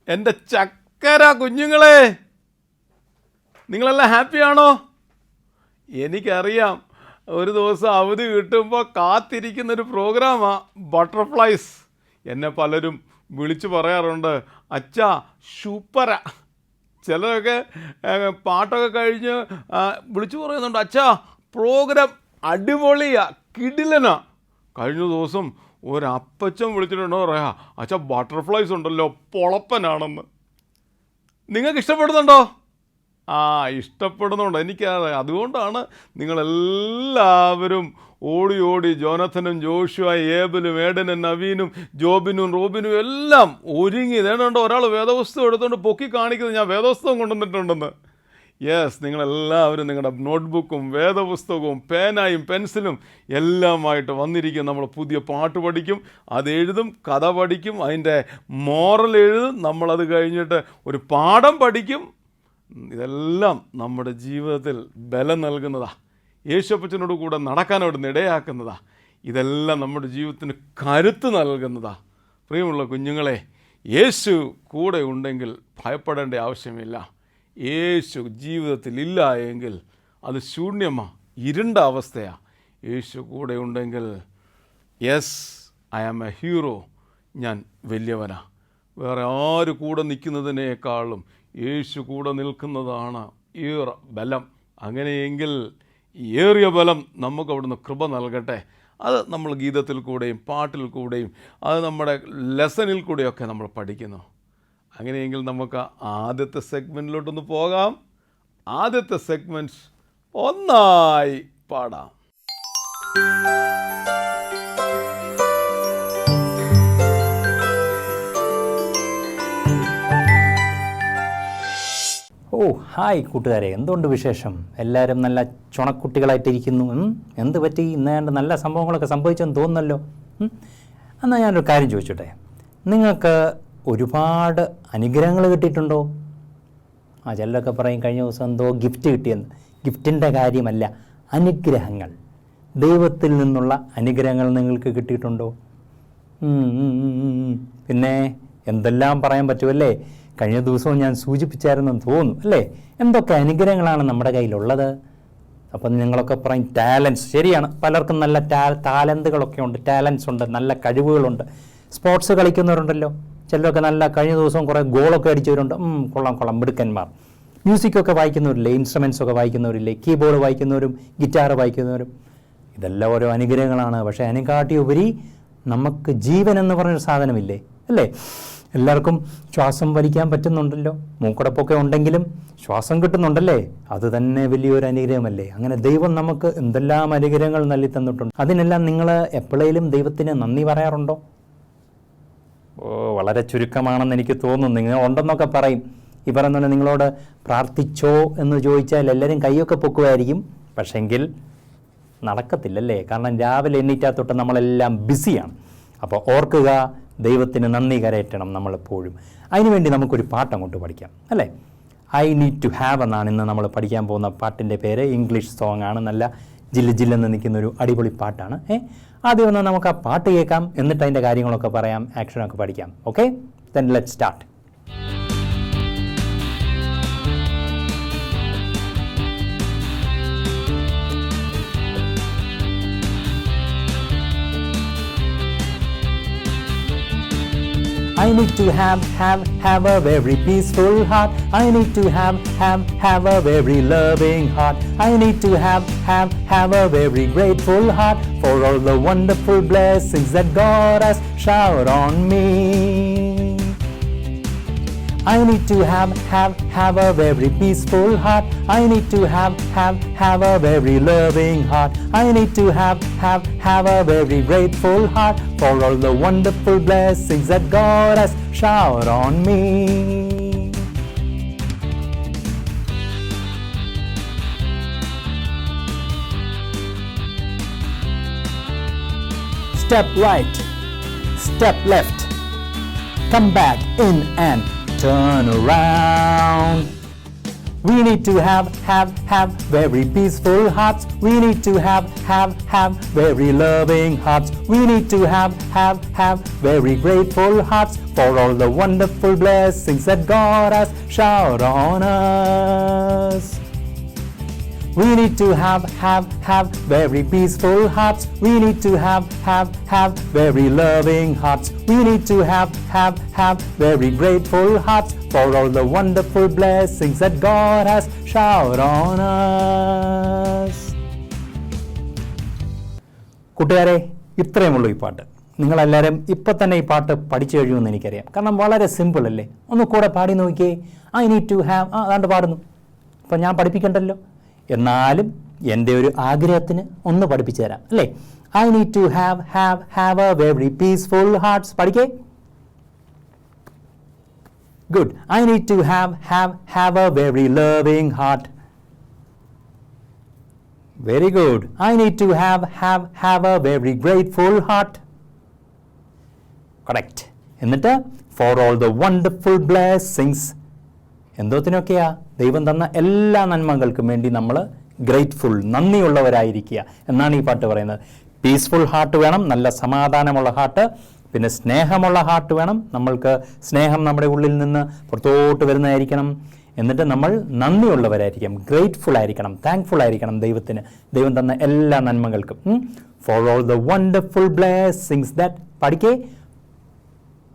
എൻ്റെ ചക്കര കുഞ്ഞുങ്ങളെ, നിങ്ങളെല്ലാം ഹാപ്പിയാണോ? എനിക്കറിയാം, ഒരു ദിവസം അവധി കിട്ടുമ്പോൾ കാത്തിരിക്കുന്നൊരു പ്രോഗ്രാമാണ് ബട്ടർഫ്ലൈസ്. എന്നെ പലരും വിളിച്ചു പറയാറുണ്ട്, അച്ഛാ സൂപ്പറാ. ചിലരൊക്കെ പാട്ടൊക്കെ കഴിഞ്ഞ് വിളിച്ചു പറയുന്നുണ്ട്, അച്ഛാ പ്രോഗ്രാം അടിപൊളിയാ, കിടിലനാ. കഴിഞ്ഞ ദിവസം ഒരപ്പച്ചൻ വിളിച്ചിട്ടുണ്ടോ പറയാ, അച്ഛാ ബട്ടർഫ്ലൈസ് ഉണ്ടല്ലോ പൊളപ്പനാണെന്ന്. നിങ്ങൾക്ക് ഇഷ്ടപ്പെടുന്നുണ്ടോ? ഇഷ്ടപ്പെടുന്നുണ്ട്, എനിക്കറിയാം. അതുകൊണ്ടാണ് നിങ്ങളെല്ലാവരും ഓടി ഓടി ജോനഥനും ജോഷുവായും ഏബലും ഏഡനും നവീനും ജോബിനും റോബിനും എല്ലാം ഒരുങ്ങി. ഇതേണ്ടോ ഒരാൾ വേദപുസ്തകം എടുത്തുകൊണ്ട് പൊക്കി കാണിക്കുന്നത്, ഞാൻ വേദപുസ്തകം കൊണ്ടുവന്നിട്ടുണ്ടെന്ന്. യെസ്, നിങ്ങളെല്ലാവരും നിങ്ങളുടെ നോട്ട്ബുക്കും വേദപുസ്തകവും പേനായും പെൻസിലും എല്ലാമായിട്ട് വന്നിരിക്കും. നമ്മൾ പുതിയ പാട്ട് പഠിക്കും, അതെഴുതും, കഥ പഠിക്കും, അതിൻ്റെ മോറൽ എഴുതും, നമ്മളത് കഴിഞ്ഞിട്ട് ഒരു പാഠം പഠിക്കും. ഇതെല്ലാം നമ്മുടെ ജീവിതത്തിൽ ബലം നൽകുന്നതാണ്. യേശുപ്പച്ചനോട് കൂടെ നടക്കാനോട് ഇടയാക്കുന്നതാണ്. ഇതെല്ലാം നമ്മുടെ ജീവിതത്തിന് കരുത്ത് നൽകുന്നതാണ്. പ്രിയമുള്ള കുഞ്ഞുങ്ങളെ, യേശു കൂടെ ഉണ്ടെങ്കിൽ ഭയപ്പെടേണ്ട ആവശ്യമില്ല. യേശു ജീവിതത്തിൽ ഇല്ല എങ്കിൽ അത് ശൂന്യമാണ്, ഇരുണ്ട അവസ്ഥയാണ്. യേശു കൂടെ ഉണ്ടെങ്കിൽ yes, I am a hero, ഞാൻ വലിയവനാണ്. വേറെ ആര് കൂടെ നിൽക്കുന്നതിനേക്കാളും യേശു കൂടെ നിൽക്കുന്നതാണ് ഏറെ ബലം. അങ്ങനെയെങ്കിൽ ഏറിയ ബലം നമുക്ക് അവിടുന്ന് കൃപ നൽകട്ടെ. അത് നമ്മൾ ഗീതത്തിൽ കൂടെയും പാട്ടിൽ കൂടെയും അത് നമ്മുടെ ലെസണിൽ കൂടെയൊക്കെ നമ്മൾ പഠിക്കുന്നു. അങ്ങനെയെങ്കിൽ നമുക്ക് ആദ്യത്തെ സെഗ്മെൻറ്റിലോട്ടൊന്ന് പോകാം. ആദ്യത്തെ സെഗ്മെൻറ്റ് ഒന്നായി പാടാം. ഹായ് കൂട്ടുകാരെ, എന്തുകൊണ്ട് വിശേഷം? എല്ലാവരും നല്ല ചുണക്കുട്ടികളായിട്ടിരിക്കുന്നു. എന്ത് പറ്റി? ഇന്നേണ്ട നല്ല സംഭവങ്ങളൊക്കെ സംഭവിച്ചെന്ന് തോന്നുന്നല്ലോ. എന്നാൽ ഞാനൊരു കാര്യം ചോദിച്ചോട്ടെ, നിങ്ങൾക്ക് ഒരുപാട് അനുഗ്രഹങ്ങൾ കിട്ടിയിട്ടുണ്ടോ? ചിലരൊക്കെ പറയും കഴിഞ്ഞ ദിവസം എന്തോ ഗിഫ്റ്റ് കിട്ടിയെന്ന്. ഗിഫ്റ്റിൻ്റെ കാര്യമല്ല, അനുഗ്രഹങ്ങൾ, ദൈവത്തിൽ നിന്നുള്ള അനുഗ്രഹങ്ങൾ നിങ്ങൾക്ക് കിട്ടിയിട്ടുണ്ടോ? പിന്നെ എന്തെല്ലാം പറയാൻ പറ്റുമല്ലേ? കഴിഞ്ഞ ദിവസവും ഞാൻ സൂചിപ്പിച്ചായിരുന്നെന്ന് തോന്നുന്നു അല്ലേ? എന്തൊക്കെ അനുഗ്രഹങ്ങളാണ് നമ്മുടെ കയ്യിലുള്ളത്. അപ്പം നിങ്ങളൊക്കെ പറയും ടാലൻസ്. ശരിയാണ്, പലർക്കും നല്ല ടാലൻറ്റുകളൊക്കെ ഉണ്ട്, ടാലൻസ് ഉണ്ട്, നല്ല കഴിവുകളുണ്ട്. സ്പോർട്സ് കളിക്കുന്നവരുണ്ടല്ലോ, ചിലരൊക്കെ നല്ല കഴിഞ്ഞ ദിവസം കുറേ ഗോളൊക്കെ അടിച്ചവരുണ്ട്. കൊള്ളാം മിടുക്കന്മാർ. മ്യൂസിക്കൊക്കെ വായിക്കുന്നവരില്ലേ, ഇൻസ്ട്രുമെൻസൊക്കെ വായിക്കുന്നവരില്ലേ, കീബോർഡ് വായിക്കുന്നവരും ഗിറ്റാർ വായിക്കുന്നവരും. ഇതെല്ലാം ഓരോ അനുഗ്രഹങ്ങളാണ്. പക്ഷേ അതിനെക്കാട്ടി ഉപരി നമുക്ക് ജീവൻ എന്ന് പറഞ്ഞൊരു സാധനമില്ലേ അല്ലേ? എല്ലാവർക്കും ശ്വാസം വലിക്കാൻ പറ്റുന്നുണ്ടല്ലോ, മൂക്കടപ്പൊക്കെ ഉണ്ടെങ്കിലും ശ്വാസം കിട്ടുന്നുണ്ടല്ലേ? അത് തന്നെ വലിയൊരു അനുഗ്രഹമല്ലേ? അങ്ങനെ ദൈവം നമുക്ക് എന്തെല്ലാം അനുഗ്രഹങ്ങൾ നൽകി തന്നിട്ടുണ്ട്. അതിനെല്ലാം നിങ്ങൾ എപ്പോഴേലും ദൈവത്തിന് നന്ദി പറയാറുണ്ടോ? വളരെ ചുരുക്കമാണെന്ന് എനിക്ക് തോന്നുന്നു. നിങ്ങൾ ഉണ്ടെന്നൊക്കെ പറയും. ഈ പറയുന്ന നിങ്ങളോട് പ്രാർത്ഥിച്ചോ എന്ന് ചോദിച്ചാൽ എല്ലാവരും കൈയൊക്കെ പൊക്കുമായിരിക്കും. പക്ഷെങ്കിൽ നടക്കത്തില്ലല്ലേ? കാരണം രാവിലെ എണ്ണീറ്റാൽ തൊട്ട് നമ്മളെല്ലാം ബിസിയാണ്. അപ്പോൾ ഓർക്കുക, ദൈവത്തിന് നന്ദി കരയറ്റണം നമ്മളെപ്പോഴും. അതിനുവേണ്ടി നമുക്കൊരു പാട്ട് അങ്ങോട്ട് പഠിക്കാം അല്ലേ? ഐ നീഡ് ടു ഹാവ് എന്നാണ് ഇന്ന് നമ്മൾ പഠിക്കാൻ പോകുന്ന പാട്ടിൻ്റെ പേര്. ഇംഗ്ലീഷ് സോങ് ആണ്, നല്ല ജില്ലെന്ന് നിൽക്കുന്നൊരു അടിപൊളി പാട്ടാണ്. ആദ്യം ഒന്ന് നമുക്ക് ആ പാട്ട് കേൾക്കാം, എന്നിട്ട് അതിൻ്റെ കാര്യങ്ങളൊക്കെ പറയാം, ആക്ഷനൊക്കെ പഠിക്കാം. Okay, then let's start. I need to have a very peaceful heart. I need to have a very loving heart. I need to have a very grateful heart for all the wonderful blessings that God has showered on me. I need to have a very peaceful heart. I need to have a very loving heart. I need to have a very grateful heart for all the wonderful blessings that God has showered on me. Step right, step left, come back in and turn around. We need to have very peaceful hearts. We need to have very loving hearts. We need to have very grateful hearts for all the wonderful blessings that God has showered on us. We need to have very peaceful hearts. We need to have very loving hearts. We need to have very grateful hearts for all the wonderful blessings that God has showered on us. കൂട്ടുകാരെ, ഇത്രയുമുള്ളൂ ഈ പാട്ട്. നിങ്ങളെല്ലാവരും ഇപ്പം തന്നെ ഈ പാട്ട് പഠിച്ചു കഴിയുമെന്ന് എനിക്കറിയാം. കാരണം വളരെ സിമ്പിൾ അല്ലേ? ഒന്ന് കൂടെ പാടി നോക്കിയേ. ഐ നീഡ് ടു ഹാവ്, അതാണ്ട് പാടുന്നു. അപ്പം ഞാൻ പഠിപ്പിക്കണ്ടല്ലോ. എന്നാലും എൻ്റെ ഒരു ആഗ്രഹത്തിന് ഒന്ന് പഠിപ്പിച്ചു തരാം അല്ലേ? I need to have a very peaceful hearts. പഠിക്കേ. Good. I need to have a very loving heart. Very good. I need to have a very grateful heart. Correct. എന്നിട്ട് for all the wonderful blessings. എന്തോത്തിനൊക്കെയാ? ദൈവം തന്ന എല്ലാ നന്മകൾക്കും വേണ്ടി നമ്മൾ grateful, നന്ദിയുള്ളവരായിരിക്കുക എന്നാണ് ഈ പാട്ട് പറയുന്നത്. പീസ്ഫുൾ ഹാർട്ട് വേണം, നല്ല സമാധാനമുള്ള ഹാർട്ട്. പിന്നെ സ്നേഹമുള്ള ഹാർട്ട് വേണം. നമ്മൾക്ക് സ്നേഹം നമ്മുടെ ഉള്ളിൽ നിന്ന് പുറത്തോട്ട് വരുന്നതായിരിക്കണം. എന്നിട്ട് നമ്മൾ നന്ദിയുള്ളവരായിരിക്കണം, ഗ്രേറ്റ്ഫുൾ ആയിരിക്കണം, താങ്ക്ഫുൾ ആയിരിക്കണം ദൈവത്തിന്, ദൈവം തന്ന എല്ലാ നന്മകൾക്കും. For all the wonderful blessings that. പഠിക്കേ.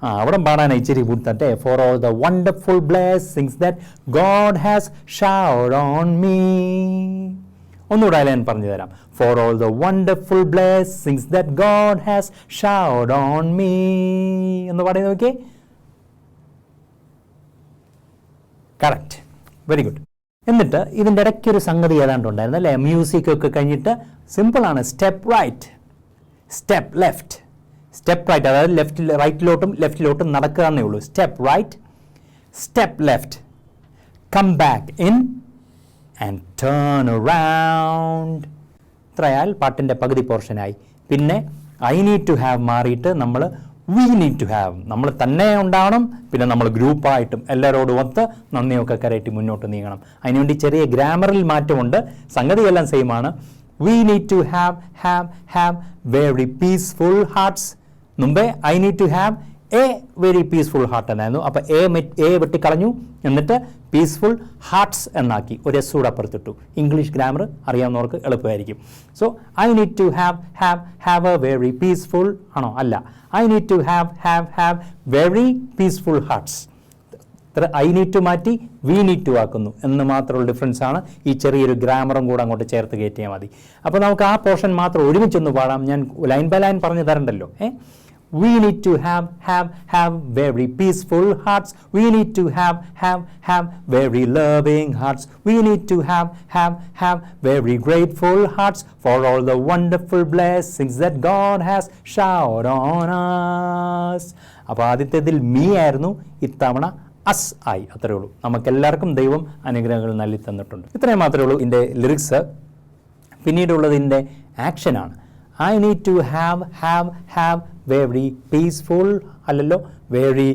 അവിടെ പാടാനായി ഇച്ചിരി കൂട്ടട്ടെ. For all the wonderful blessings that God has showered on me. ഒന്നുകൂടെ ഞാൻ പറഞ്ഞു തരാം. For all the wonderful blessings that God has showered on me എന്ന് പറയുന്നത് നോക്കിയേ. കറക്റ്റ്. Very good. എന്നിട്ട് ഇതിൻ്റെ ഇടയ്ക്കൊരു സംഗതി ഏതാണ്ട് ഉണ്ടായിരുന്നു അല്ലേ? മ്യൂസിക് ഒക്കെ കഴിഞ്ഞിട്ട് സിമ്പിളാണ്. Step right, step left, step right, അതായത് ലെഫ്റ്റിലോട്ടും നടക്കുക എന്നേ ഉള്ളൂ. Step right, step left, come back in and turn around. ഇത്രയാൽ പാട്ടിൻ്റെ പകുതി പോർഷനായി. പിന്നെ ഐ നീഡ് ടു ഹാവ് മാറിയിട്ട് നമ്മൾ വി നീഡ് ടു ഹാവ്, നമ്മൾ തന്നെ ഉണ്ടാവണം. പിന്നെ നമ്മൾ ഗ്രൂപ്പായിട്ടും എല്ലാവരോടും ഒത്ത് നന്ദിയൊക്കെ കരയറ്റി മുന്നോട്ട് നീങ്ങണം. അതിനുവേണ്ടി ചെറിയ ഗ്രാമറിൽ മാറ്റമുണ്ട്, സംഗതിയെല്ലാം സെയിമാണ്. We need to have very peaceful hearts. മുമ്പേ I need to have a very peaceful heart എന്നായിരുന്നു. അപ്പോൾ എ വെട്ടിക്കളഞ്ഞു, എന്നിട്ട് പീസ്ഫുൾ ഹാർട്ട്സ് എന്നാക്കി. ഒരു എസ് കൂടെ അപ്പുറത്തിട്ടു. ഇംഗ്ലീഷ് ഗ്രാമർ അറിയാവുന്നവർക്ക് എളുപ്പമായിരിക്കും. So I need to have a very peaceful ആണോ? അല്ല, I need to have very peaceful hearts. I need to മാറ്റി വി നീഡ് ടു ആക്കുന്നു എന്ന് മാത്രമുള്ള ഡിഫറൻസ് ആണ്. ഈ ചെറിയൊരു ഗ്രാമറും കൂടെ അങ്ങോട്ട് ചേർത്ത് കയറ്റിയാൽ മതി. അപ്പോൾ നമുക്ക് ആ പോർഷൻ മാത്രം ഒരുമിച്ചൊന്ന് പാടാം. ഞാൻ ലൈൻ ബൈ ലൈൻ പറഞ്ഞു തരണ്ടല്ലോ. We need to have very peaceful hearts. We need to have very loving hearts. We need to have very grateful hearts for all the wonderful blessings that God has showered on us. അപ്പോൾ ആദ്യത്തേതിൽ me ആയിരുന്നു, ഇത്തവണ us ആയി. അത്രേ ഉള്ളൂ. നമുക്കെല്ലാവർക്കും ദൈവം അനുഗ്രഹങ്ങൾ നൽകി തന്നിട്ടുണ്ട്. ഇത്രയും മാത്രമേ ഉള്ളൂ ഇതിൻ്റെ lyrics. പിന്നീടുള്ളതിൻ്റെ ആക്ഷനാണ്. I need to have very peaceful, അല്ലല്ലോ, very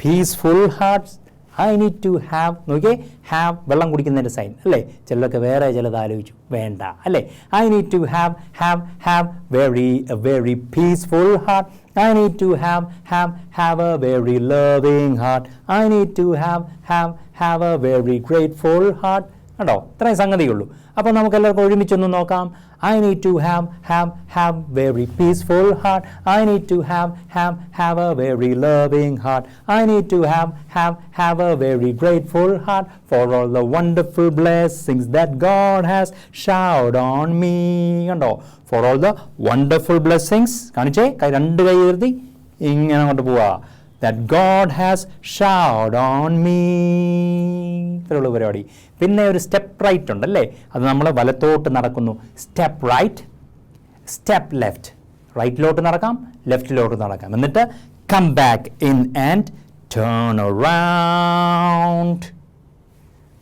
peaceful hearts. I need to have, നോക്കിയേ, have വെള്ളം കുടിക്കുന്നതിൻ്റെ സൈൻ അല്ലേ? ചിലരൊക്കെ വേറെ ചിലത് ആലോചിച്ചു, വേണ്ട അല്ലേ? I need to have very peaceful heart. I need to have a very loving heart. I need to have a very grateful heart. കണ്ടോ? ഇത്രയും സംഗതിയുള്ളൂ. അപ്പോൾ നമുക്ക് എല്ലാവർക്കും ഒരുമിച്ചൊന്ന് നോക്കാം. I need to have very peaceful heart. I need to have a very loving heart. I need to have a very grateful heart for all the wonderful blessings that God has showered on me. കണ്ടോ? For all the wonderful blessings, കാണിച്ചേ, രണ്ട് കൈ ഉയർത്തി ഇങ്ങനെ അങ്ങോട്ട് പോവാ. That God has showered on me. ഇത്രയുള്ള പരിപാടി. പിന്നെ ഒരു സ്റ്റെപ്പ് റൈറ്റ് ഉണ്ടല്ലേ? അത് നമ്മൾ വലത്തോട്ട് നടക്കുന്നു. Step right, step left. റൈറ്റിലോട്ട് നടക്കാം, ലെഫ്റ്റിലോട്ട് നടക്കാം. എന്നിട്ട് come back in and turn around.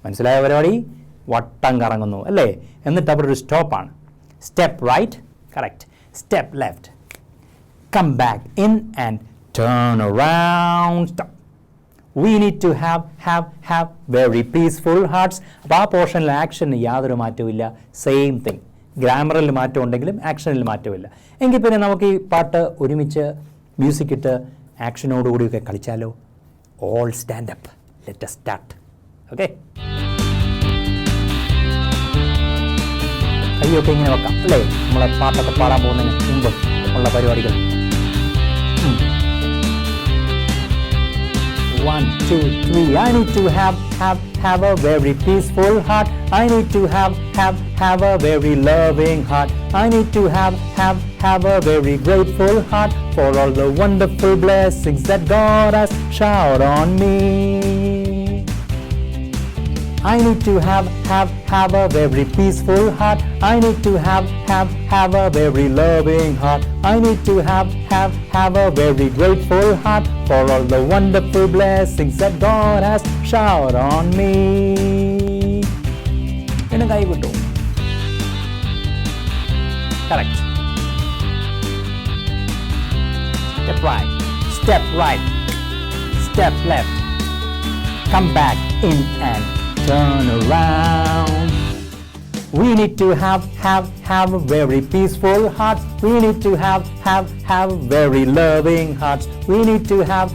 മനസ്സിലായ പരിപാടി? വട്ടം കറങ്ങുന്നു അല്ലേ? എന്നിട്ട് അവിടെ ഒരു സ്റ്റോപ്പാണ്. Step right, correct. Step left, come back in and turn around, stop. We need to have very peaceful hearts. അപ്പോൾ ആ പോർഷനിൽ ആക്ഷന് യാതൊരു മാറ്റവും സെയിം തിങ്. ഗ്രാമറിൽ മാറ്റം ഉണ്ടെങ്കിലും ആക്ഷനിൽ മാറ്റമില്ല. എങ്കിൽ പിന്നെ നമുക്ക് ഈ പാട്ട് ഒരുമിച്ച് മ്യൂസിക് ഇട്ട് ആക്ഷനോടുകൂടിയൊക്കെ കളിച്ചാലോ? All stand up, let us start. Okay, കൈയൊക്കെ ഇങ്ങനെ വെക്കാം അല്ലേ? നമ്മളെ പാട്ടൊക്കെ പാടാൻ പോകുന്നതിന് മുമ്പ് ഉള്ള പരിപാടികൾ. 1, 2, 3. I need to have a very peaceful heart. I need to have a very loving heart. I need to have a very grateful heart for all the wonderful blessings that God has showered on me. I need to have a very peaceful heart. I need to have a very loving heart. I need to have a very grateful heart for all the wonderful blessings that God has showered on me. Enna kai gittu. Correct. Step right. Step right. Step left. Come back in and turn around. We need to have a very peaceful heart. We need to have very loving hearts. We need to have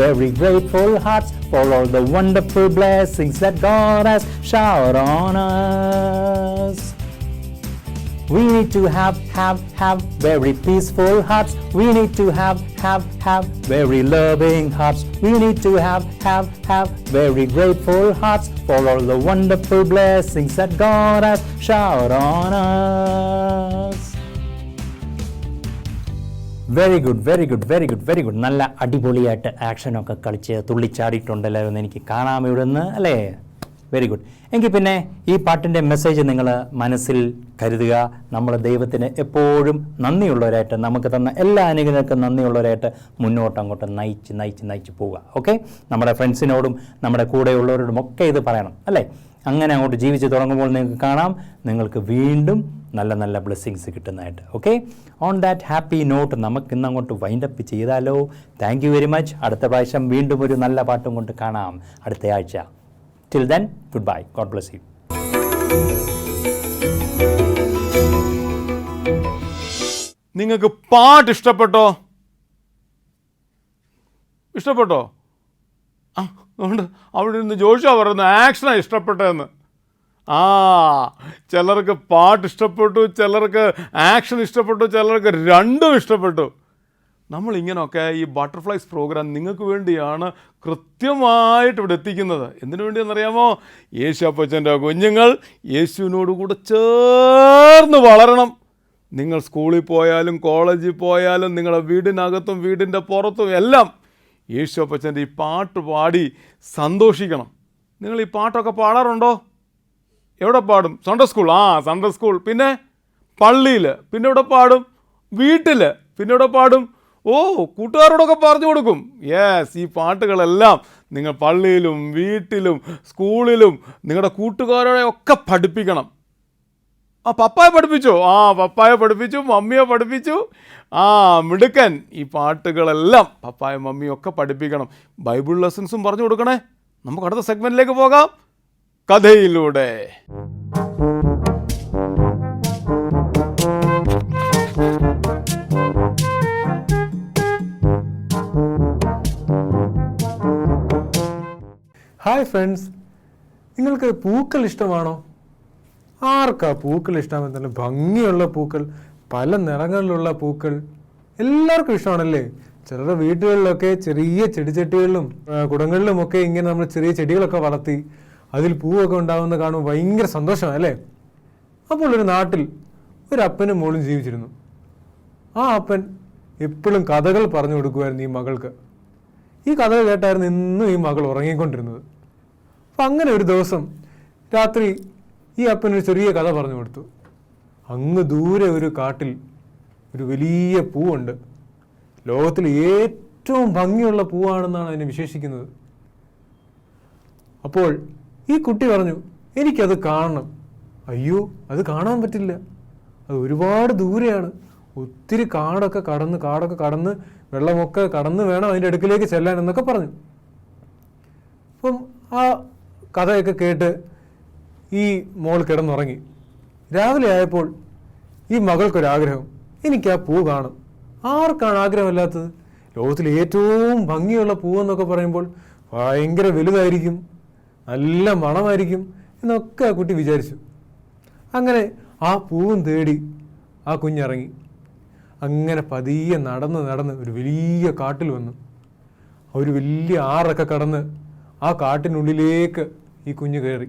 very grateful hearts for all the wonderful blessings that God has showered on us. We need to have very peaceful hearts. We need to have very loving hearts. We need to have very grateful hearts for all the wonderful blessings that God has showered on us. Very good, very good, very good, very good. നല്ല അടിപൊളിയായിട്ട് ആക്ഷനൊക്കെ കളിച്ച് തുള്ളിച്ചാടിയിട്ടുണ്ടല്ലോ എന്ന് എനിക്ക് കാണാം ഇവിടുന്ന് അല്ലേ? Very good. എങ്കിൽ പിന്നെ ഈ പാട്ടിൻ്റെ മെസ്സേജ് നിങ്ങൾ മനസ്സിൽ കരുതുക. നമ്മൾ ദൈവത്തിന് എപ്പോഴും നന്ദിയുള്ളവരായിട്ട്, നമുക്ക് തന്ന എല്ലാ അനുഗ്രഹങ്ങൾക്കും നന്ദിയുള്ളവരായിട്ട് മുന്നോട്ട് അങ്ങോട്ട് നയിച്ച് പോവുക. ഓക്കെ, നമ്മുടെ ഫ്രണ്ട്സിനോടും നമ്മുടെ കൂടെയുള്ളവരോടും ഒക്കെ ഇത് പറയണം അല്ലേ? അങ്ങനെ അങ്ങോട്ട് ജീവിച്ച് തുടങ്ങുമ്പോൾ നിങ്ങൾക്ക് കാണാം നിങ്ങൾക്ക് വീണ്ടും നല്ല നല്ല ബ്ലെസ്സിങ്സ് കിട്ടുന്നതായിട്ട്. Okay, on that happy note നമുക്ക് ഇന്ന് അങ്ങോട്ട് വൈൻഡപ്പ് ചെയ്താലോ? Thank you very much. അടുത്ത പ്രാവശ്യം വീണ്ടും ഒരു നല്ല പാട്ടും കൊണ്ട് കാണാം അടുത്ത ആഴ്ച. Till then, goodbye. God bless you. നിങ്ങൾക്ക് പാട്ട് ഇഷ്ടപ്പെട്ടോ? അതുകൊണ്ട് അവിടെ നിന്ന് ജോഷുവ പറയുന്നത് ആക്ഷനാണ് ഇഷ്ടപ്പെട്ടതെന്ന്. ചിലർക്ക് പാട്ട് ഇഷ്ടപ്പെട്ടു, ചിലർക്ക് ആക്ഷൻ ഇഷ്ടപ്പെട്ടു, ചിലർക്ക് രണ്ടും ഇഷ്ടപ്പെട്ടു. നമ്മളിങ്ങനെയൊക്കെ ഈ ബട്ടർഫ്ലൈസ് പ്രോഗ്രാം നിങ്ങൾക്ക് വേണ്ടിയാണ് കൃത്യമായിട്ട് ഇവിടെ എത്തിക്കുന്നത്. എന്തിനു വേണ്ടിയെന്നറിയാമോ? യേശു അപ്പച്ചൻ്റെ കുഞ്ഞുങ്ങൾ യേശുവിനോട് കൂടെ ചേർന്ന് വളരണം. നിങ്ങൾ സ്കൂളിൽ പോയാലും കോളേജിൽ പോയാലും നിങ്ങളുടെ വീടിനകത്തും വീടിൻ്റെ പുറത്തും എല്ലാം യേശു അപ്പച്ചൻ്റെ ഈ പാട്ട് പാടി സന്തോഷിക്കണം. നിങ്ങൾ ഈ പാട്ടൊക്കെ പാടാറുണ്ടോ? എവിടെ പാടും? Sunday school. Sunday school. പിന്നെ പള്ളിയിൽ. പിന്നെ എവിടെ പാടും? വീട്ടിൽ. പിന്നെ എവിടെ പാടും? കൂട്ടുകാരോടൊക്കെ പറഞ്ഞു കൊടുക്കും. യെസ്, ഈ പാട്ടുകളെല്ലാം നിങ്ങൾ പള്ളിയിലും വീട്ടിലും സ്കൂളിലും നിങ്ങളുടെ കൂട്ടുകാരെ ഒക്കെ പഠിപ്പിക്കണം. പപ്പായെ പഠിപ്പിച്ചോ? പപ്പായെ പഠിപ്പിച്ചു, മമ്മിയെ പഠിപ്പിച്ചു. മിടുക്കൻ. ഈ പാട്ടുകളെല്ലാം പപ്പായും മമ്മിയും ഒക്കെ പഠിപ്പിക്കണം. ബൈബിൾ ലെസൺസും പറഞ്ഞു കൊടുക്കണേ. നമുക്ക് അടുത്ത സെഗ്മെൻറ്റിലേക്ക് പോകാം. കഥയിലൂടെ. ഹായ് ഫ്രണ്ട്സ്, നിങ്ങൾക്ക് പൂക്കൾ ഇഷ്ടമാണോ? ആർക്കാ പൂക്കൾ ഇഷ്ടമാകും? നല്ല ഭംഗിയുള്ള പൂക്കൾ, പല നിറങ്ങളിലുള്ള പൂക്കൾ എല്ലാവർക്കും ഇഷ്ടമാണല്ലേ? ചിലരുടെ വീടുകളിലൊക്കെ ചെറിയ ചെടിച്ചട്ടികളിലും കുടങ്ങളിലുമൊക്കെ ഇങ്ങനെ നമ്മൾ ചെറിയ ചെടികളൊക്കെ വളർത്തി അതിൽ പൂവൊക്കെ ഉണ്ടാകുന്ന കാണുമ്പോൾ ഭയങ്കര സന്തോഷമാണ് അല്ലേ? അപ്പോൾ ഒരു നാട്ടിൽ ഒരു അപ്പനും മോളും ജീവിച്ചിരുന്നു. ആ അപ്പൻ എപ്പോഴും കഥകൾ പറഞ്ഞു കൊടുക്കുമായിരുന്നു ഈ മകൾക്ക്. ഈ കഥകൾ കേട്ടായിരുന്നു ഇന്നും ഈ മകൾ ഉറങ്ങിക്കൊണ്ടിരുന്നത്. അപ്പം അങ്ങനെ ഒരു ദിവസം രാത്രി ഈ അപ്പനൊരു ചെറിയ കഥ പറഞ്ഞു കൊടുത്തു. അങ്ങ് ദൂരെ ഒരു കാട്ടിൽ ഒരു വലിയ പൂവുണ്ട്. ലോകത്തിൽ ഏറ്റവും ഭംഗിയുള്ള പൂവാണെന്നാണ് അതിനെ വിശേഷിക്കുന്നത്. അപ്പോൾ ഈ കുട്ടി പറഞ്ഞു, എനിക്കത് കാണണം. അയ്യോ, അത് കാണാൻ പറ്റില്ല, അത് ഒരുപാട് ദൂരെയാണ്. ഒത്തിരി കാടൊക്കെ കടന്ന് വെള്ളമൊക്കെ കടന്ന് വേണം അതിൻ്റെ അടുക്കിലേക്ക് ചെല്ലാൻ എന്നൊക്കെ പറഞ്ഞു. അപ്പം ആ കഥയൊക്കെ കേട്ട് ഈ മോൾ കിടന്നുറങ്ങി. രാവിലെ ആയപ്പോൾ ഈ മകൾക്കൊരാഗ്രഹം, എനിക്ക് ആ പൂ കാണും. ആർക്കാണ് ആഗ്രഹമില്ലാത്തത്? ലോകത്തിലെ ഏറ്റവും ഭംഗിയുള്ള പൂവെന്നൊക്കെ പറയുമ്പോൾ ഭയങ്കര വലുതായിരിക്കും, നല്ല മണമായിരിക്കും എന്നൊക്കെ ആ കുട്ടി വിചാരിച്ചു. അങ്ങനെ ആ പൂവും തേടി ആ കുഞ്ഞിറങ്ങി. അങ്ങനെ പതിയെ നടന്ന് നടന്ന് ഒരു വലിയ കാട്ടിൽ വന്നു. ഒരു വലിയ ആറൊക്കെ കടന്ന് ആ കാട്ടിനുള്ളിലേക്ക് ഈ കുഞ്ഞ് കയറി.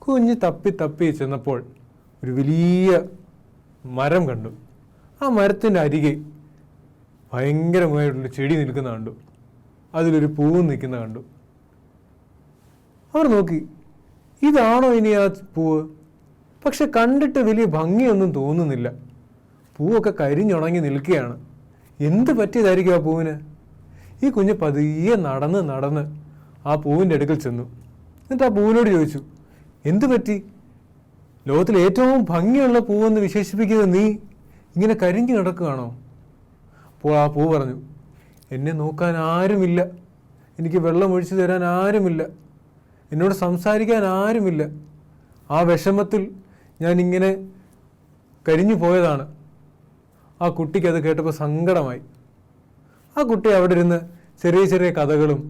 കുഞ്ഞ് തപ്പി തപ്പി ചെന്നപ്പോൾ ഒരു വലിയ മരം കണ്ടു. ആ മരത്തിൻ്റെ അരികെ ഭയങ്കരമായിട്ടുള്ള ചെടി നിൽക്കുന്ന കണ്ടു. അതിലൊരു പൂവും നിൽക്കുന്ന കണ്ടു. അവർ നോക്കി, ഇതാണോ ഇനി ആ പൂവ്? പക്ഷെ കണ്ടിട്ട് വലിയ ഭംഗിയൊന്നും തോന്നുന്നില്ല. പൂവൊക്കെ കരിഞ്ഞുണങ്ങി നിൽക്കുകയാണ്. എന്ത് പറ്റിയതായിരിക്കും ആ പൂവിന്? ഈ കുഞ്ഞ് പതിയെ നടന്ന് നടന്ന് ആ പൂവിൻ്റെ അടുക്കൽ ചെന്നു. എന്നിട്ട് ആ പൂവിനോട് ചോദിച്ചു, എന്ത് പറ്റി? ലോകത്തിലെ ഏറ്റവും ഭംഗിയുള്ള പൂവെന്ന് വിശേഷിപ്പിക്കുന്നത് നീ ഇങ്ങനെ കരിഞ്ഞു കിടക്കുകയാണോ? അപ്പോൾ ആ പൂ പറഞ്ഞു, എന്നെ നോക്കാൻ ആരുമില്ല, എനിക്ക് വെള്ളം ഒഴിച്ചു തരാൻ ആരുമില്ല, എന്നോട് സംസാരിക്കാൻ ആരുമില്ല. ആ വിഷമത്തിൽ ഞാനിങ്ങനെ കരിഞ്ഞു പോയതാണ്. ആ കുട്ടിക്ക് അത് കേട്ടപ്പോൾ സങ്കടമായി. ആ കുട്ടി അവിടെ ഇരുന്ന് ചെറിയ ചെറിയ കഥകളും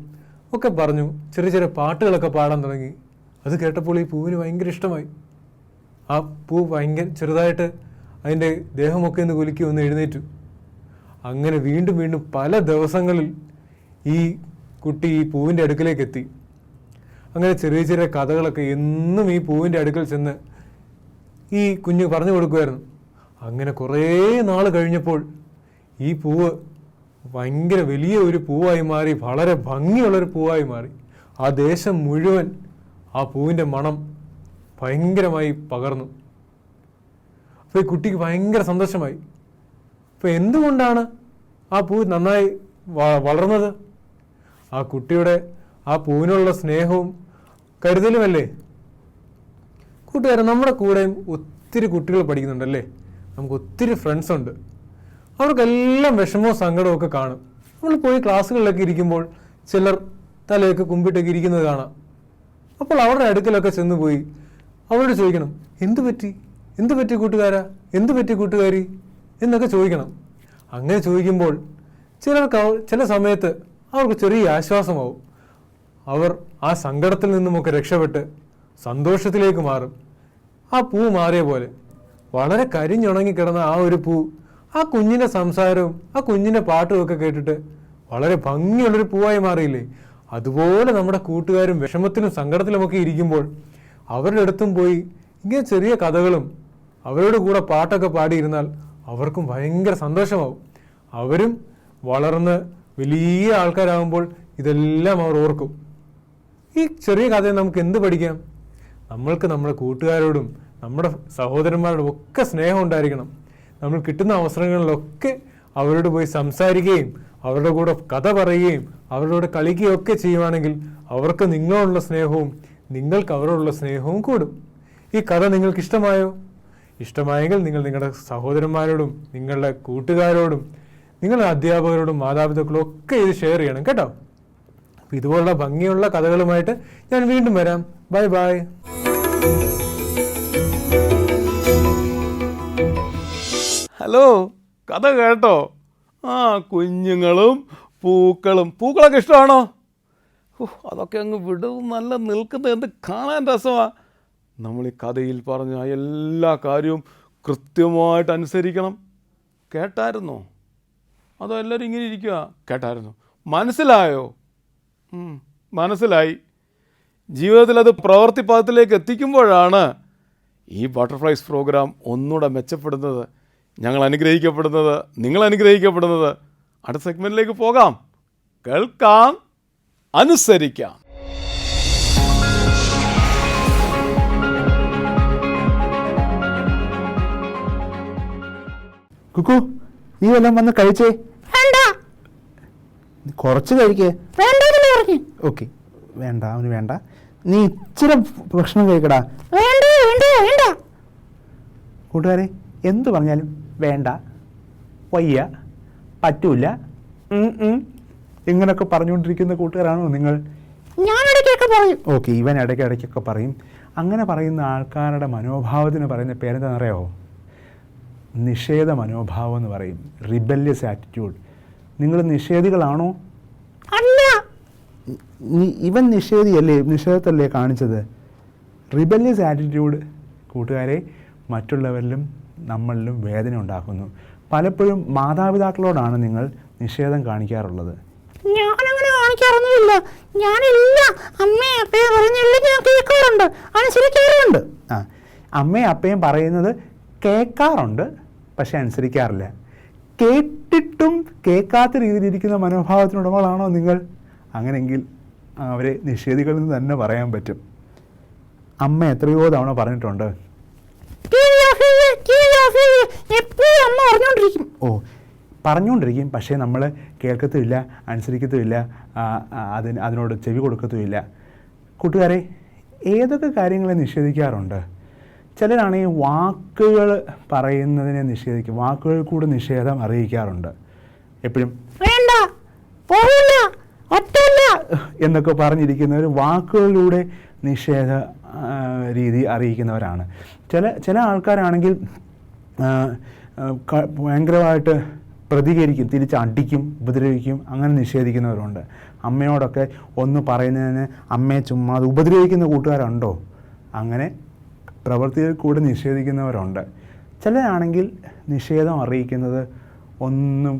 ഒക്കെ പറഞ്ഞു, ചെറിയ ചെറിയ പാട്ടുകളൊക്കെ പാടാൻ തുടങ്ങി. അത് കേട്ടപ്പോൾ ഈ പൂവിന് ഭയങ്കര ഇഷ്ടമായി. ആ പൂ ഭയങ്കര ചെറുതായിട്ട് അതിൻ്റെ ദേഹമൊക്കെ ഒന്ന് കുലുക്കി ഒന്ന് എഴുന്നേറ്റു. അങ്ങനെ വീണ്ടും വീണ്ടും പല ദിവസങ്ങളിൽ ഈ കുട്ടി ഈ പൂവിൻ്റെ അടുക്കലേക്ക് എത്തി. അങ്ങനെ ചെറിയ ചെറിയ കഥകളൊക്കെ എന്നും ഈ പൂവിൻ്റെ അടുക്കൽ ചെന്ന് ഈ കുഞ്ഞ് പറഞ്ഞു കൊടുക്കുമായിരുന്നു. അങ്ങനെ കുറേ നാൾ കഴിഞ്ഞപ്പോൾ ഈ പൂവ് ഭയങ്കര വലിയ ഒരു പൂവായി മാറി, വളരെ ഭംഗിയുള്ളൊരു പൂവായി മാറി. ആ ദേശം മുഴുവൻ ആ പൂവിൻ്റെ മണം ഭയങ്കരമായി പകർന്നു. അപ്പോൾ ഈ കുട്ടിക്ക് ഭയങ്കര സന്തോഷമായി. അപ്പോൾ എന്തുകൊണ്ടാണ് ആ പൂ നന്നായി വളർന്നത്? ആ കുട്ടിയുടെ ആ പൂവിനുള്ള സ്നേഹവും കരുതലുമല്ലേ? കൂട്ടുകാരെ, നമ്മുടെ കൂടെയും ഒത്തിരി കുട്ടികൾ പഠിക്കുന്നുണ്ടല്ലേ? നമുക്ക് ഒത്തിരി ഫ്രണ്ട്സ് ഉണ്ട്. അവർക്കെല്ലാം വിഷമവും സങ്കടവും ഒക്കെ കാണും. നമ്മൾ പോയി ക്ലാസ്സുകളിലൊക്കെ ഇരിക്കുമ്പോൾ ചിലർ തലയൊക്കെ കുമ്പിട്ടൊക്കെ ഇരിക്കുന്നത് കാണാം. അപ്പോൾ അവരുടെ അടുക്കലൊക്കെ ചെന്ന് പോയി അവരോട് ചോദിക്കണം, എന്തു പറ്റി കൂട്ടുകാരാ, എന്തു പറ്റി കൂട്ടുകാരി എന്നൊക്കെ ചോദിക്കണം. അങ്ങനെ ചോദിക്കുമ്പോൾ ചില സമയത്ത് അവർക്ക് ചെറിയ ആശ്വാസമാവും. അവർ ആ സങ്കടത്തിൽ നിന്നുമൊക്കെ രക്ഷപ്പെട്ട് സന്തോഷത്തിലേക്ക് മാറും. ആ പൂ മാറിയ പോലെ വളരെ കരിഞ്ഞുണങ്ങിക്കിടന്ന ആ ഒരു പൂ ആ കുഞ്ഞിൻ്റെ സംസാരവും ആ കുഞ്ഞിൻ്റെ പാട്ടും ഒക്കെ കേട്ടിട്ട് വളരെ ഭംഗിയുള്ളൊരു പൂവായി മാറിയില്ലേ? അതുപോലെ നമ്മുടെ കൂട്ടുകാരും വിഷമത്തിലും സങ്കടത്തിലുമൊക്കെ ഇരിക്കുമ്പോൾ അവരുടെ അടുത്തും പോയി ഇങ്ങനെ ചെറിയ കഥകളും അവരോട് കൂടെ പാട്ടൊക്കെ പാടിയിരുന്നാൽ അവർക്കും ഭയങ്കര സന്തോഷമാവും. അവരും വളർന്ന് വലിയ ആൾക്കാരാകുമ്പോൾ ഇതെല്ലാം അവർ ഓർക്കും. ഈ ചെറിയ കഥയിൽ നമുക്ക് എന്ത് പഠിക്കാം? നമ്മൾക്ക് നമ്മുടെ കൂട്ടുകാരോടും നമ്മുടെ സഹോദരന്മാരോടും ഒക്കെ സ്നേഹം ഉണ്ടായിരിക്കണം. നമ്മൾ കിട്ടുന്ന അവസരങ്ങളിലൊക്കെ അവരോട് പോയി സംസാരിക്കുകയും അവരുടെ കൂടെ കഥ പറയുകയും അവരുടെ കൂടെ കളിക്കുകയും ഒക്കെ ചെയ്യുവാണെങ്കിൽ അവർക്ക് നിങ്ങളോടുള്ള സ്നേഹവും നിങ്ങൾക്ക് അവരോടുള്ള സ്നേഹവും കൂടും. ഈ കഥ നിങ്ങൾക്ക് ഇഷ്ടമായോ? ഇഷ്ടമായെങ്കിൽ നിങ്ങൾ നിങ്ങളുടെ സഹോദരന്മാരോടും നിങ്ങളുടെ കൂട്ടുകാരോടും നിങ്ങളുടെ അധ്യാപകരോടും മാതാപിതാക്കളും ഒക്കെ ഇത് ഷെയർ ചെയ്യണം കേട്ടോ. അപ്പോൾ ഇതുപോലുള്ള ഭംഗിയുള്ള കഥകളുമായിട്ട് ഞാൻ വീണ്ടും വരാം. Bye bye. ഹലോ, കഥ കേട്ടോ? ആ കുഞ്ഞുങ്ങളും പൂക്കളൊക്കെ ഇഷ്ടമാണോ? അതൊക്കെ അങ്ങ് വിടും നല്ല നിൽക്കുന്നത് എന്ത് കാണാൻ രസമാണ്. നമ്മൾ ഈ കഥയിൽ പറഞ്ഞ എല്ലാ കാര്യവും കൃത്യമായിട്ട് അനുസരിക്കണം. കേട്ടായിരുന്നോ? അതോ എല്ലാവരും ഇങ്ങനെ ഇരിക്കുക? കേട്ടായിരുന്നു? മനസ്സിലായോ? മനസ്സിലായി. ജീവിതത്തിൽ അത് പ്രവൃത്തി പദത്തിലേക്ക് എത്തിക്കുമ്പോഴാണ് ഈ ബട്ടർഫ്ലൈസ് പ്രോഗ്രാം ഒന്നുകൂടെ മെച്ചപ്പെടുന്നത്, ഞങ്ങൾ അനുഗ്രഹിക്കപ്പെടുന്നത്, നിങ്ങൾ അനുഗ്രഹിക്കപ്പെടുന്നത്. അടുത്ത സെഗ്മെൻറ്റിലേക്ക് പോകാം. കേൾക്കാം, അനുസരിക്കാം. കുക്കു, നീ വല്ലതും വന്ന് കഴിച്ചേ? കുറച്ച് കഴിക്കേ. ഓക്കെ, വേണ്ട, അവന് വേണ്ട. നീ ഇച്ചിരി ഭക്ഷണം കഴിക്കടാ. കൂട്ടുകാരെ, എന്തു പറഞ്ഞാലും വേണ്ട, വയ്യ, പറ്റൂല, ഇങ്ങനൊക്കെ പറഞ്ഞുകൊണ്ടിരിക്കുന്ന കൂട്ടുകാരാണോ നിങ്ങൾ? ഞാനിടയ്ക്ക് ഇടയ്ക്കിടയ്ക്ക് പറയും. ഓക്കെ, ഇവൻ ഇടയ്ക്കിടയ്ക്കൊക്കെ പറയും. അങ്ങനെ പറയുന്ന ആൾക്കാരുടെ മനോഭാവത്തിന് പറയുന്ന പേരെന്താണെന്ന് അറിയാമോ? നിഷേധ മനോഭാവം എന്ന് പറയും. Rebellious attitude. നിങ്ങൾ നിഷേധികളാണോ? അല്ല. ഇവൻ നിഷേധിയല്ലേ, നിഷേധത്തല്ലേ കാണിച്ചത്? റിബല്യസ് ആറ്റിറ്റ്യൂഡ് കൂട്ടുകാരെ മറ്റുള്ളവരിലും നമ്മളിലും വേദന ഉണ്ടാക്കുന്നു. പലപ്പോഴും മാതാപിതാക്കളോടാണ് നിങ്ങൾ നിഷേധം കാണിക്കാറുള്ളത്. ഞാനങ്ങനെ കാണിക്കാറൊന്നുമില്ല. ഞാനില്ല, അമ്മയും അപ്പയും പറഞ്ഞില്ല, ഞാൻ കേൾക്കാറുണ്ട്, അനുസരിക്കാറുണ്ട്. അമ്മയും അപ്പയും പറയുന്നത് കേൾക്കാറുണ്ട്, പക്ഷെ അനുസരിക്കാറില്ല. കേട്ടിട്ടും കേൾക്കാത്ത രീതിയിലിരിക്കുന്ന മനോഭാവത്തിനുടമകളാണോ നിങ്ങൾ? അങ്ങനെയെങ്കിൽ അവരെ നിഷേധികളെന്ന് തന്നെ പറയാൻ പറ്റും. അമ്മ എത്രയോ തവണ പറഞ്ഞിട്ടുണ്ട്, പറഞ്ഞുകൊണ്ടിരിക്കും, പക്ഷേ നമ്മൾ കേൾക്കത്തുമില്ല, അനുസരിക്കത്തുമില്ല, അതിനോട് ചെവി കൊടുക്കത്തുമില്ല. കൂട്ടുകാരെ, ഏതൊക്കെ കാര്യങ്ങളെ നിഷേധിക്കാറുണ്ട്? ചിലരാണെങ്കിൽ വാക്കുകൾ പറയുന്നതിനെ നിഷേധിക്കും, വാക്കുകൾ കൂടെ നിഷേധം അറിയിക്കാറുണ്ട്. എപ്പോഴും വേണ്ട, പോകില്ല, ഒറ്റല്ല എന്നൊക്കെ പറഞ്ഞിരിക്കുന്നവർ വാക്കുകളിലൂടെ നിഷേധ രീതി അറിയിക്കുന്നവരാണ്. ചില ആൾക്കാരാണെങ്കിൽ ഭയങ്കരമായിട്ട് പ്രതികരിക്കും, തിരിച്ച് അടിക്കും, ഉപദ്രവിക്കും, അങ്ങനെ നിഷേധിക്കുന്നവരുണ്ട്. അമ്മയോടൊക്കെ ഒന്ന് പറയുന്നതിന് അമ്മയെ ചുമ്മാ ഉപദ്രവിക്കുന്ന കൂട്ടുകാരുണ്ടോ? അങ്ങനെ പ്രവൃത്തിയിൽ കൂടെ നിഷേധിക്കുന്നവരുണ്ട്. ചിലരാണെങ്കിൽ നിഷേധം അറിയിക്കുന്നത് ഒന്നും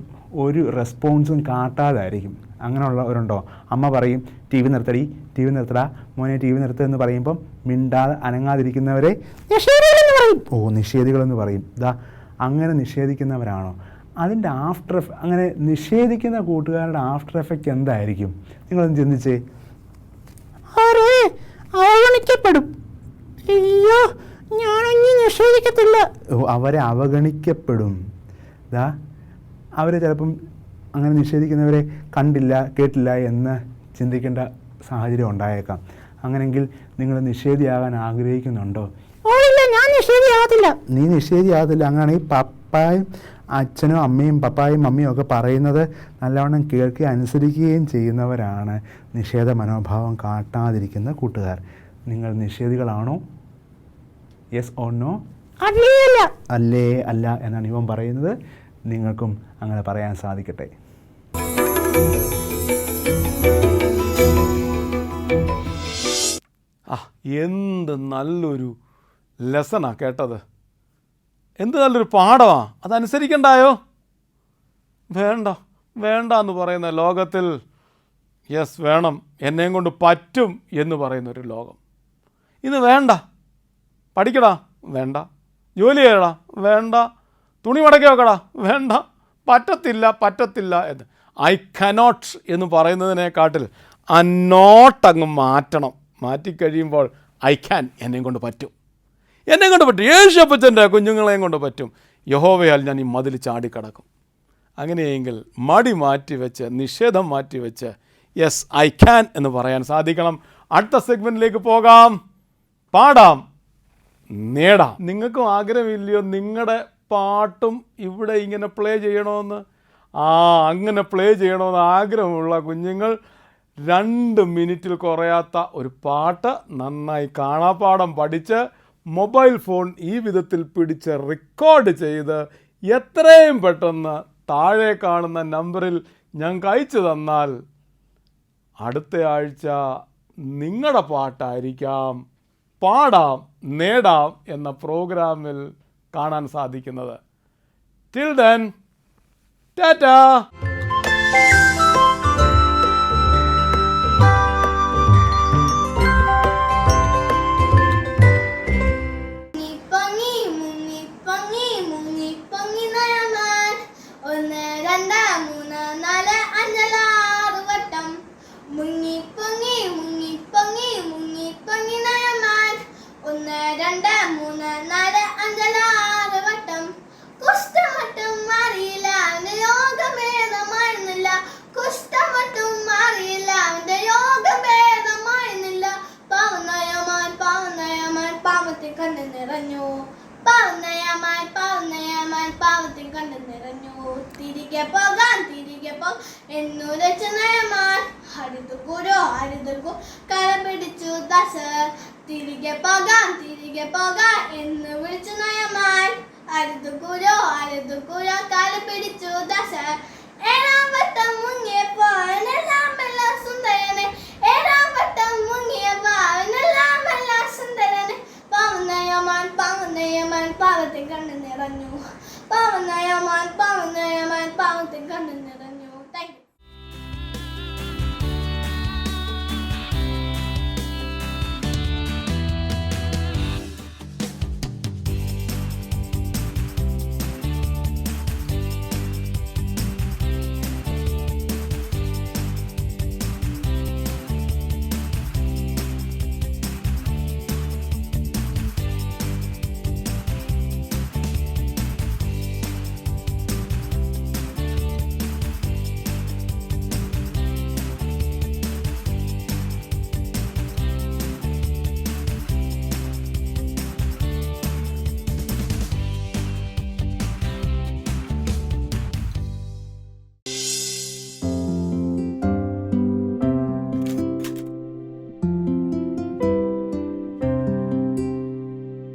ഒരു റെസ്പോൺസും കാട്ടാതായിരിക്കും. അങ്ങനെയുള്ളവരുണ്ടോ? അമ്മ പറയും ടി വി നിർത്തടി, ടി വി നിർത്തടാ മോനെ, ടി വി നിർത്തുക പറയുമ്പം മിണ്ടാതെ അനങ്ങാതിരിക്കുന്നവരെ നിഷേധികളെന്ന് പറയും. അങ്ങനെ നിഷേധിക്കുന്നവരാണോ? അതിൻ്റെ അങ്ങനെ നിഷേധിക്കുന്ന കൂട്ടുകാരുടെ ആഫ്റ്റർ എഫക്റ്റ് എന്തായിരിക്കും? നിങ്ങളൊന്ന് ചിന്തിച്ചേ. അവഗണിക്കപ്പെടും. അയ്യോ, ഞാനൊന്നും നിഷേധിക്കത്തില്ല. അവരെ അവഗണിക്കപ്പെടും. അവരെ ചിലപ്പം അങ്ങനെ നിഷേധിക്കുന്നവരെ കണ്ടില്ല, കേട്ടില്ല എന്ന് ചിന്തിക്കേണ്ട സാഹചര്യം ഉണ്ടായേക്കാം. അങ്ങനെയെങ്കിൽ നിങ്ങൾ നിഷേധിയാകാൻ ആഗ്രഹിക്കുന്നുണ്ടോ? നീ നിഷേധിയാകത്തില്ല. അങ്ങനെയാണെങ്കിൽ പപ്പായും അച്ഛനും അമ്മയും പപ്പായും മമ്മിയും ഒക്കെ പറയുന്നത് നല്ലവണ്ണം കേൾക്കുകയും അനുസരിക്കുകയും ചെയ്യുന്നവരാണ് നിഷേധ മനോഭാവം കാട്ടാതിരിക്കുന്ന കൂട്ടുകാർ. നിങ്ങൾ നിഷേധികളാണോ? Yes or no? അല്ലേ അല്ല എന്നാണ് ഇവൻ പറയുന്നത്. നിങ്ങൾക്കും അങ്ങനെ പറയാൻ സാധിക്കട്ടെ. എന്ത് നല്ലൊരു ലെസണാ കേട്ടത്. എന്ത് നല്ലൊരു പാഠമാണ്. അതനുസരിക്കണ്ടായോ? വേണ്ട വേണ്ട എന്ന് പറയുന്ന ലോകത്തിൽ യെസ് വേണം, എന്നെയും കൊണ്ട് പറ്റും എന്ന് പറയുന്നൊരു ലോകം. ഇന്ന് വേണ്ട, പഠിക്കടാ വേണ്ട, ജോലി ചെയ്യടാ വേണ്ട, തുണി മടക്കി വെക്കടാ വേണ്ട, പറ്റത്തില്ല എന്ന് ഐ കനോട്ട് എന്ന് പറയുന്നതിനെക്കാട്ടിൽ അന്നോട്ട് അങ്ങ് മാറ്റണം. മാറ്റിക്കഴിയുമ്പോൾ ഐ ക്യാൻ, എന്നെയും കൊണ്ട് പറ്റും, എന്നെയും കൊണ്ട് പറ്റും, യേശുപ്പച്ചൻ്റെ കുഞ്ഞുങ്ങളെയും കൊണ്ട് പറ്റും, യഹോവയാൽ ഞാൻ ഈ മതിൽ ചാടിക്കടക്കും. അങ്ങനെയെങ്കിൽ മടി മാറ്റിവെച്ച്, നിഷേധം മാറ്റിവെച്ച് യെസ് ഐ ക്യാൻ എന്ന് പറയാൻ സാധിക്കണം. അടുത്ത സെഗ്മെൻറ്റിലേക്ക് പോകാം. പാടാം, നേടാം. നിങ്ങൾക്കും ആഗ്രഹമില്ലയോ നിങ്ങളുടെ പാട്ടും ഇവിടെ ഇങ്ങനെ പ്ലേ ചെയ്യണമെന്ന്? അങ്ങനെ പ്ലേ ചെയ്യണമെന്ന് ആഗ്രഹമുള്ള കുഞ്ഞുങ്ങൾ 2 മിനിറ്റിൽ കുറയാത്ത ഒരു പാട്ട് നന്നായി കാണാപ്പാഠം പഠിച്ച് മൊബൈൽ ഫോൺ ഈ വിധത്തിൽ പിടിച്ച് റെക്കോർഡ് ചെയ്ത് എത്രയും പെട്ടെന്ന് താഴെ കാണുന്ന നമ്പറിൽ ഞങ്ങൾക്ക് അയച്ചു തന്നാൽ അടുത്ത ആഴ്ച നിങ്ങളുടെ പാട്ടായിരിക്കാം പാടാം നേടാം എന്ന പ്രോഗ്രാമിൽ കാണാൻ സാധിക്കുന്നത്. Till then, Tata. തിരികെ പോകാൻ എന്നൂരച്ച നയമാൻ ഹരിതുകൂരോ കരപിടി പിടിച്ചു ദാസ. തിരികെ പോകാം എന്ന് വിളിച്ചു നയമാൻ. അരുതുകൂരോ കാല് പിടിച്ചു ദാസ. ഏഴാം വട്ടം മുങ്ങിയപ്പോ അവനെല്ലാം സുന്ദരനെ. ഏഴാം വട്ടം മുങ്ങിയപ്പോ അവനെല്ലാം സുന്ദരനെ. പാവനയമാൻ പാവത്തെ കണ്ണു നിറഞ്ഞു. പാവനയമാൻ പാവത്തെ കണ്ണു നിറഞ്ഞു.